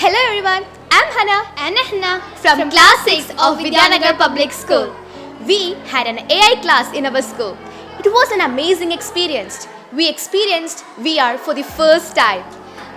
Hello everyone, I'm Hannah and Ahna from Class 6 of VidyaNagar Public School. We had an AI class in our school. It was an amazing experience. We experienced VR for the first time.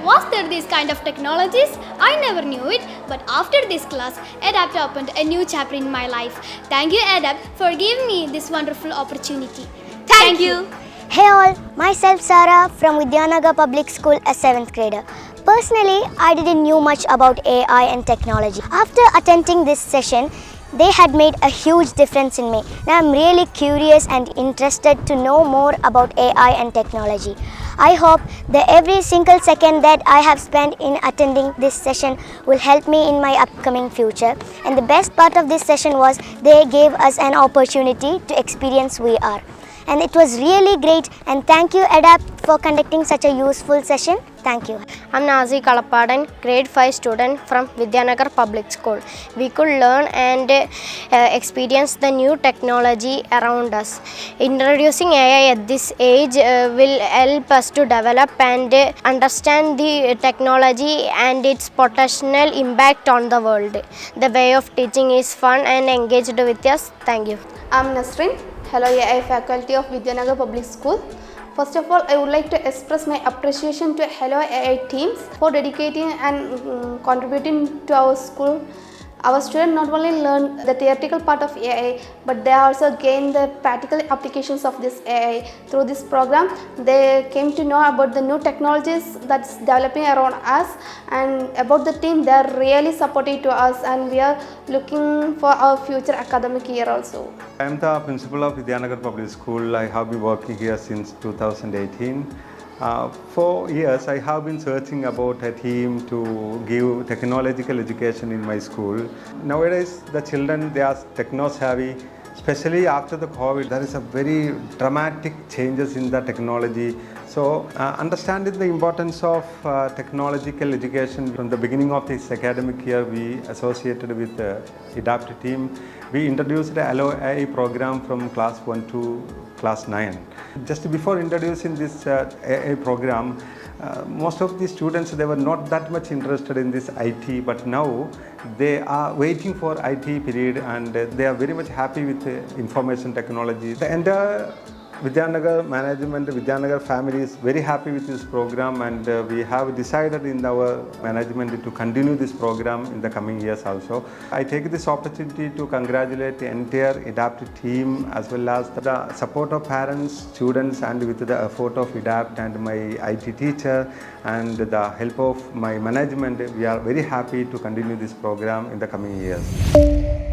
Was there these kind of technologies? I never knew it, but after this class, Edapt opened a new chapter in my life. Thank you, Edapt, for giving me this wonderful opportunity. Thank you. Hey all, myself Sarah from VidyaNagar Public School, a 7th grader. Personally, I didn't know much about AI and technology. After attending this session, they had made a huge difference in me. Now I'm really curious and interested to know more about AI and technology. I hope that every single second that I have spent in attending this session will help me in my upcoming future. And the best part of this session was they gave us an opportunity to experience VR. And it was really great, and thank you Edapt for conducting such a useful session. Thank you. I'm Nazi Kalapadan, grade 5 student from VidyaNagar Public School. We could learn and experience the new technology around us. Introducing AI at this age will help us to develop and understand the technology and its potential impact on the world. The way of teaching is fun and engaged with us. Thank you. I'm Nasrin, Hello AI faculty of VidyaNagar Public School. First of all, I would like to express my appreciation to Hello AI teams for dedicating and contributing to our school. Our students not only learn the theoretical part of AI, but they also gain the practical applications of this AI. Through this program, they came to know about the new technologies that's developing around us, and about the team, they are really supportive to us, and we are looking for our future academic year also. I am the principal of VidyaNagar Public School. I have been working here since 2018. For years, I have been searching about a team to give technological education in my school. Nowadays, the children, they are techno-savvy. Especially after the COVID, there is a very dramatic changes in the technology. So, understanding the importance of technological education from the beginning of this academic year, we associated with the Edapt team. We introduced the LOI program from class 1 to class 9. Just before introducing this AI program, most of the students, they were not that much interested in this IT, but now they are waiting for IT period, and they are very much happy with information technology. The entire VidyaNagar management, VidyaNagar family is very happy with this program, and we have decided in our management to continue this program in the coming years also. I take this opportunity to congratulate the entire Edapt team, as well as the support of parents, students, and with the effort of Edapt and my IT teacher and the help of my management. We are very happy to continue this program in the coming years.